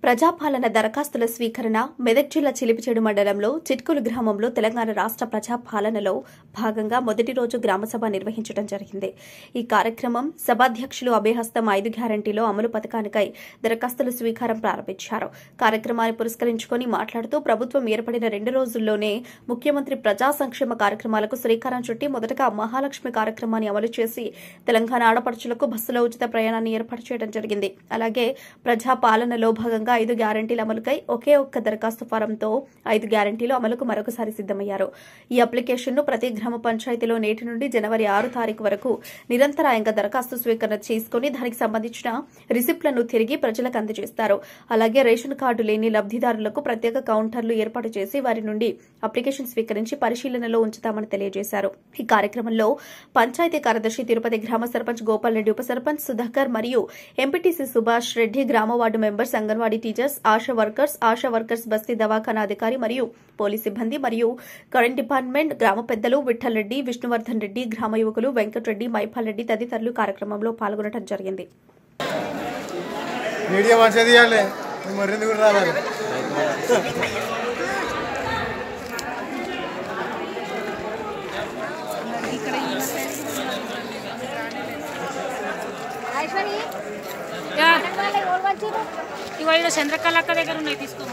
ప్రజాపాలన దరఖాస్తుల స్వీకరణ మెదక్ జిల్లా చిలిపిచేడు మండలంలో చిట్కులు గ్రామంలో తెలంగాణ రాష్ట్ర ప్రజాపాలనలో భాగంగా మొదటి రోజు గ్రామసభ నిర్వహించడం జరిగింది. ఈ కార్యక్రమం సభాధ్యక్షులు అభయహస్తం 5 గ్యారంటీలో అమలు పథకానికై దరఖాస్తుల స్వీకారం ప్రారంభించారు. కార్యక్రమాన్ని పురస్కరించుకుని మాట్లాడుతూ ప్రభుత్వం ఏర్పడిన 2 రోజుల్లోనే ముఖ్యమంత్రి ప్రజా సంక్షేమ కార్యక్రమాలకు శ్రీకారం చుట్టి మొదటగా మహాలక్ష్మి కార్యక్రమాన్ని అమలు చేసి తెలంగాణ ఆడపడుచులకు బస్సులో ఉచిత ప్రయాణాన్ని ఏర్పాటు చేయడం జరిగింది. అలాగే ప్రజాపాలనలో భాగంగా 5 గ్యారంటీల అమలుకై ఒకే ఒక్క దరఖాస్తు ఫారంతో 5 గ్యారంటీలు అమలుకు మరొకసారి సిద్దమయ్యారు. ఈ అప్లికేషన్ను ప్రతి గ్రామ పంచాయతీలో నేటి నుండి జనవరి 6 తారీఖు వరకు నిరంతరాయంగా దరఖాస్తు స్వీకరణ చేసుకుని దానికి సంబంధించిన రిసిప్ట్లను తిరిగి ప్రజలకు అందజేస్తారు. అలాగే రేషన్ కార్డు లేని లబ్దిదారులకు ప్రత్యేక కౌంటర్లు ఏర్పాటు చేసి వారి నుండి అప్లికేషన్ స్వీకరించి పరిశీలనలో ఉంచుతామని తెలియజేశారు. ఈ కార్యక్రమంలో పంచాయతీ కార్యదర్శి తిరుపతి, గ్రామ సర్పంచ్ గోపాల్ రెడ్డి, ఉప సర్పంచ్ సుధాకర్ మరియు ఎంపీటీసీ సుభాష్ రెడ్డి, గ్రామ ward members, anganwadi teachers, ASHA workers, బస్తీ దవాఖానా అధికారి మరియు పోలీస్ సిబ్బంది మరియు కరెంట్ డిపార్ట్మెంట్, గ్రామ పెద్దలు విఠల్ రెడ్డి, విష్ణువర్ధన్ రెడ్డి, గ్రామ యువకులు వెంకటరెడ్డి, మైపాల్ రెడ్డి తదితరులు కార్యక్రమంలో పాల్గొనడం జరిగింది. ఇవాళ చంద్రకళ అక్క దగ్గర ఉన్నాయి, తీసుకో.